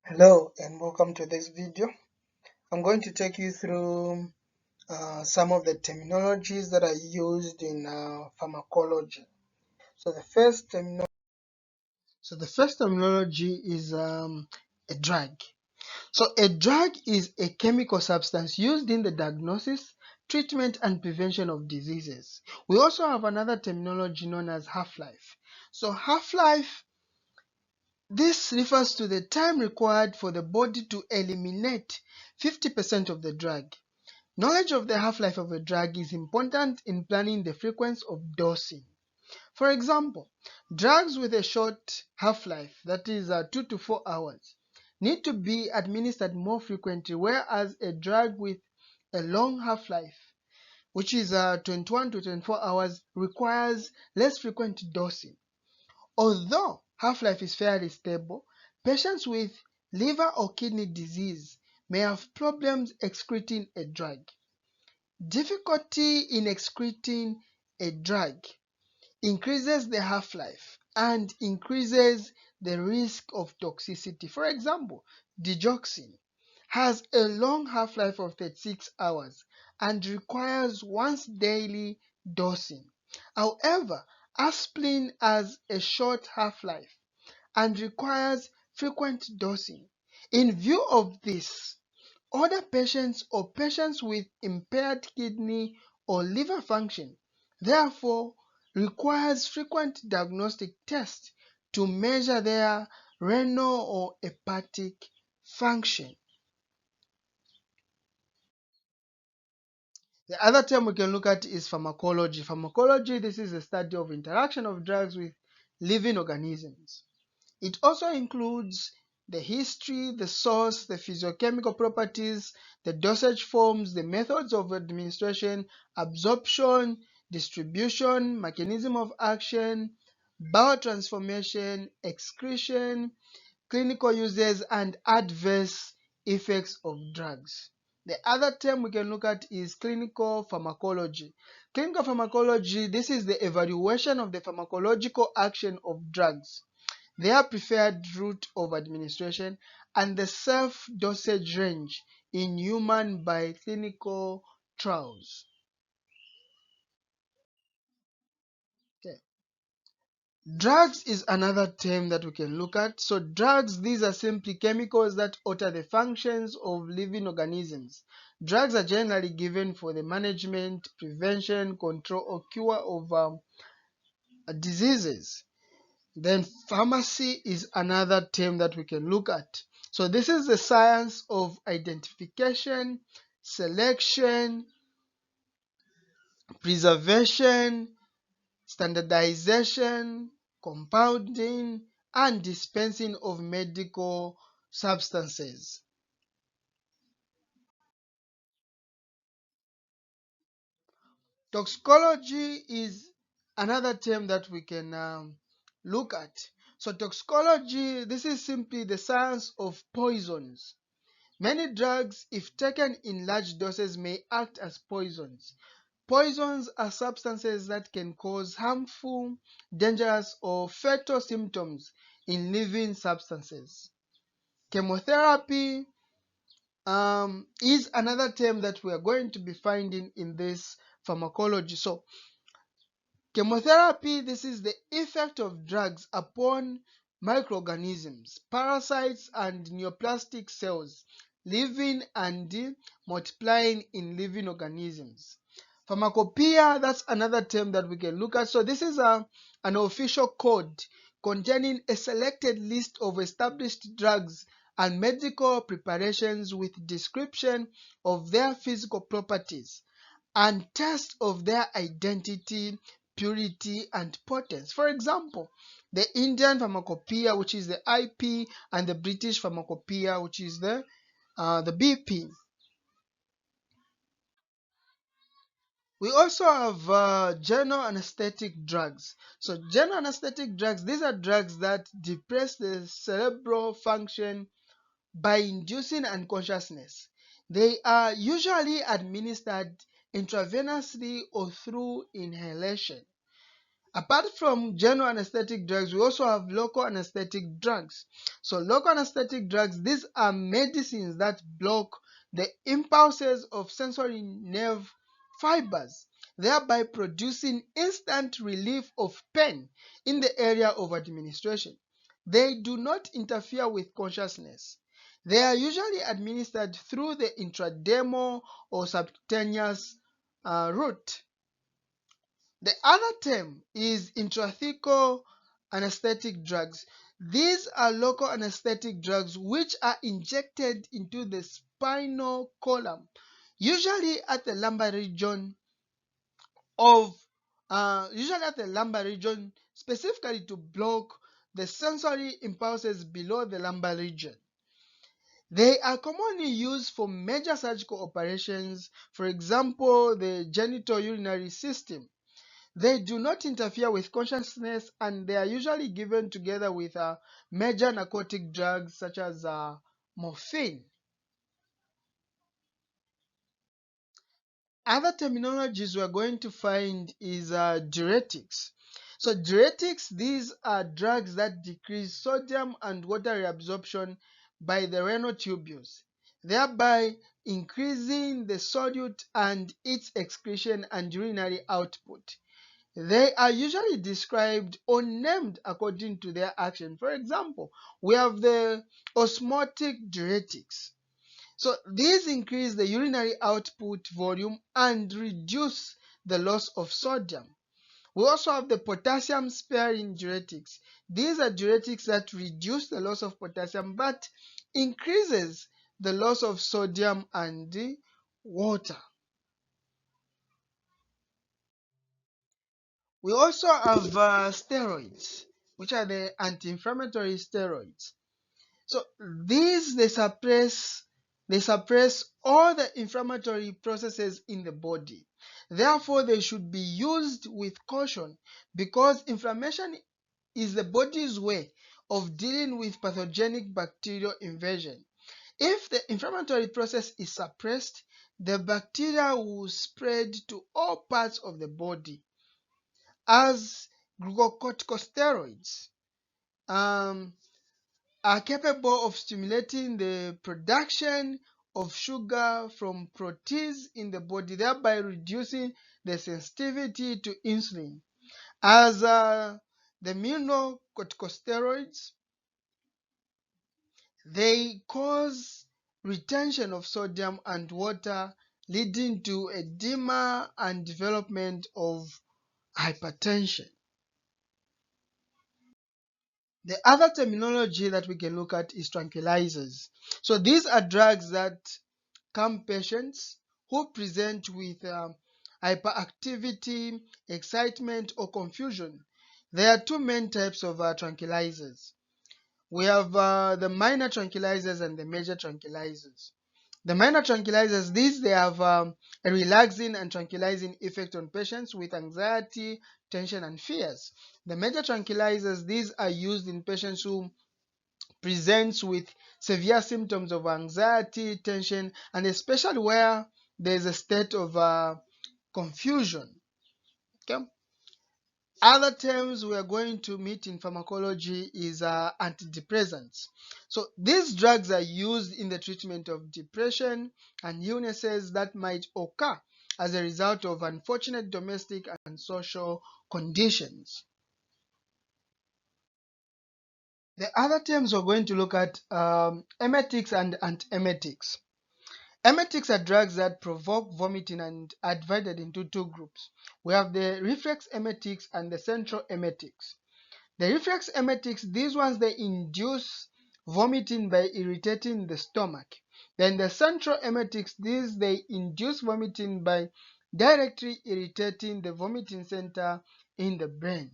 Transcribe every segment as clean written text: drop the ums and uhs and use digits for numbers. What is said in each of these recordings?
Hello and welcome to this video. I'm going to take you through some of the terminologies that are used in pharmacology. So the first terminology is a drug. So a drug is a chemical substance used in the diagnosis, treatment, and prevention of diseases. We also have another terminology known as half-life. So half-life, this refers to the time required for the body to eliminate 50% of the drug. Knowledge of the half-life of a drug is important in planning the frequency of dosing. For example, drugs with a short half-life, that is 2 to 4 hours, need to be administered more frequently, whereas a drug with a long half-life, which is 21 to 24 hours, requires less frequent dosing. Although half-life is fairly stable, patients with liver or kidney disease may have problems excreting a drug. Difficulty in excreting a drug increases the half-life and increases the risk of toxicity. For example, digoxin has a long half-life of 36 hours and requires once daily dosing. However, aspirin has a short half-life and requires frequent dosing. In view of this, other patients or patients with impaired kidney or liver function therefore requires frequent diagnostic tests to measure their renal or hepatic function. The other term we can look at is pharmacology. Pharmacology, this is the study of interaction of drugs with living organisms. It also includes the history, the source, the physiochemical properties, the dosage forms, the methods of administration, absorption, distribution, mechanism of action, biotransformation, excretion, clinical uses, and adverse effects of drugs. The other term we can look at is clinical pharmacology. Clinical pharmacology, this is the evaluation of the pharmacological action of drugs, their preferred route of administration, and the self-dosage range in human by clinical trials. Okay. Drugs is another term that we can look at. So drugs, these are simply chemicals that alter the functions of living organisms. Drugs are generally given for the management, prevention, control, or cure of diseases. Then pharmacy is another term that we can look at. So this is the science of identification, selection, preservation, standardization, compounding, and dispensing of medical substances. Toxicology is another term that we can look at. So toxicology, this is simply the science of poisons. Many drugs, if taken in large doses, may act as poisons. Poisons are substances that can cause harmful, dangerous, or fatal symptoms in living substances. Chemotherapy is another term that we are going to be finding in this pharmacology. So, chemotherapy, this is the effect of drugs upon microorganisms, parasites, and neoplastic cells living and multiplying in living organisms. Pharmacopoeia, that's another term that we can look at. So this is an official code containing a selected list of established drugs and medical preparations with description of their physical properties and test of their identity, purity, and potency. For example, the Indian Pharmacopoeia, which is the IP, and the British Pharmacopoeia, which is the BP. We also have general anesthetic drugs. So general anesthetic drugs, these are drugs that depress the cerebral function by inducing unconsciousness. They are usually administered intravenously or through inhalation. Apart from general anesthetic drugs, we also have local anesthetic drugs. So local anesthetic drugs, these are medicines that block the impulses of sensory nerve fibers, thereby producing instant relief of pain in the area of administration. They do not interfere with consciousness. They are usually administered through the intradermal or subcutaneous route. The other term is intrathecal anesthetic drugs. These are local anesthetic drugs which are injected into the spinal column, usually at the lumbar region of specifically to block the sensory impulses below the lumbar region. They are commonly used for major surgical operations, for example, the genitourinary system. They do not interfere with consciousness, and they are usually given together with major narcotic drugs such as morphine. Other terminologies we are going to find is diuretics. So diuretics, these are drugs that decrease sodium and water reabsorption by the renal tubules, thereby increasing the solute and its excretion and urinary output. They are usually described or named according to their action. For example, we have the osmotic diuretics. So these increase the urinary output volume and reduce the loss of sodium. We also have the potassium sparing diuretics. These are diuretics that reduce the loss of potassium but increases the loss of sodium and the water. We also have steroids, which are the anti-inflammatory steroids. So these they suppress all the inflammatory processes in the body. Therefore, they should be used with caution because inflammation is the body's way of dealing with pathogenic bacterial invasion. If the inflammatory process is suppressed, the bacteria will spread to all parts of the body as glucocorticosteroids are capable of stimulating the production of sugar from proteins in the body, thereby reducing the sensitivity to insulin. As the immunocorticosteroids, they cause retention of sodium and water, leading to edema and development of hypertension. The other terminology that we can look at is tranquilizers. So these are drugs that calm patients who present with hyperactivity, excitement, or confusion. There are two main types of tranquilizers. We have the minor tranquilizers and the major tranquilizers. The minor tranquilizers, these they have a relaxing and tranquilizing effect on patients with anxiety, tension, and fears. The major tranquilizers, these are used in patients who present with severe symptoms of anxiety, tension, and especially where there is a state of confusion. Okay? Other terms we are going to meet in pharmacology is antidepressants. So these drugs are used in the treatment of depression and illnesses that might occur as a result of unfortunate domestic and social conditions. The other terms we're going to look at emetics and antiemetics. Emetics are drugs that provoke vomiting and are divided into two groups. We have the reflex emetics and the central emetics. The reflex emetics, these ones they induce vomiting by irritating the stomach. Then the central emetics, these they induce vomiting by directly irritating the vomiting center in the brain.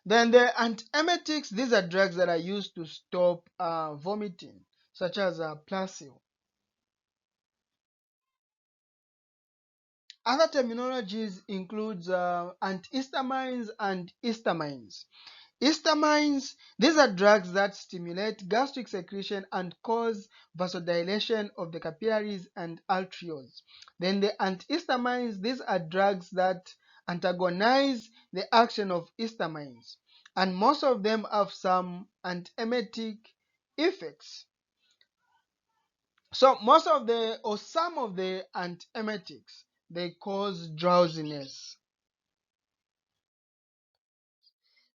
Then the antiemetics, these are drugs that are used to stop vomiting, such as placebo. Other terminologies includes antihistamines and histamines. Histamines, these are drugs that stimulate gastric secretion and cause vasodilation of the capillaries and arterioles. Then the antihistamines, these are drugs that antagonize the action of histamines, and most of them have some antiemetic effects. So most of the or some of the antiemetics, they cause drowsiness.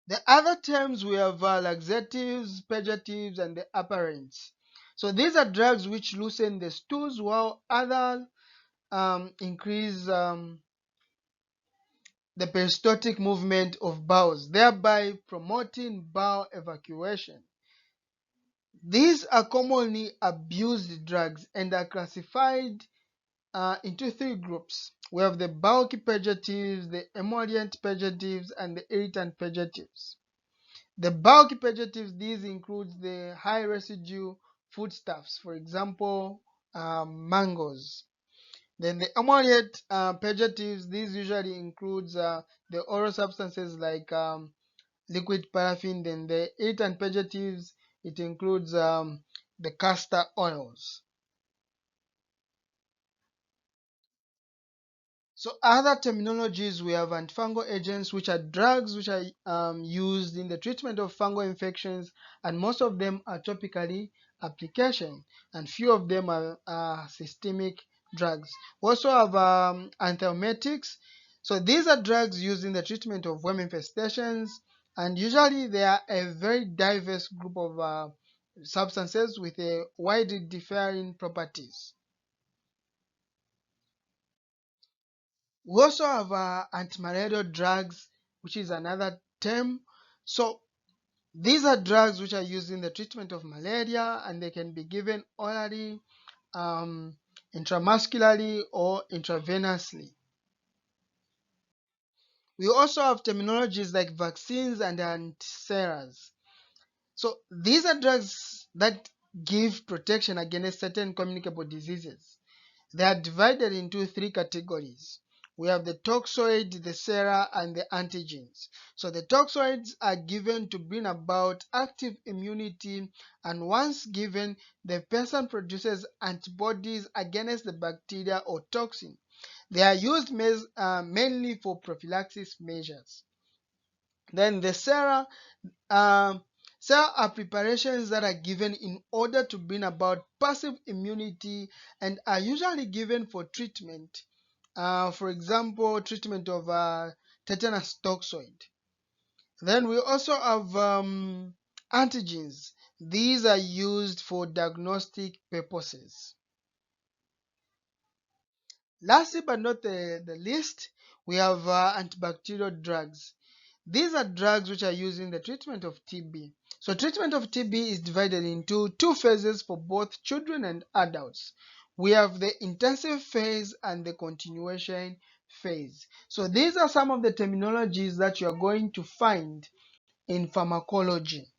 The other terms we have laxatives, purgatives, and the apparents. So these are drugs which loosen the stools, while others increase the peristaltic movement of bowels, thereby promoting bowel evacuation. These are commonly abused drugs and are classified into three groups. We have the bulky purgatives, the emollient purgatives, and the irritant purgatives. The bulky purgatives, these include the high residue foodstuffs, for example, mangoes. Then the emollient purgatives, these usually includes the oral substances like liquid paraffin. Then the irritant purgatives, it includes the castor oils. So other terminologies, we have antifungal agents, which are drugs which are used in the treatment of fungal infections, and most of them are topically application, and few of them are systemic drugs. We also have antiemetics. So these are drugs used in the treatment of worm infestations, and usually they are a very diverse group of substances with a widely differing properties. We also have antimalarial drugs, which is another term. So these are drugs which are used in the treatment of malaria, and they can be given orally, intramuscularly, or intravenously. We also have terminologies like vaccines and antiserals. So these are drugs that give protection against certain communicable diseases. They are divided into three categories. We have the toxoid, the sera, and the antigens. So the toxoids are given to bring about active immunity, and once given, the person produces antibodies against the bacteria or toxin. They are used mainly for prophylaxis measures. Then the sera, um, sera are preparations that are given in order to bring about passive immunity and are usually given for treatment. For example, treatment of tetanus toxoid. Then we also have antigens. These are used for diagnostic purposes. Lastly but not the least, we have antibacterial drugs. These are drugs which are used in the treatment of TB. So treatment of TB is divided into two phases for both children and adults. We have the intensive phase and the continuation phase. So these are some of the terminologies that you are going to find in pharmacology.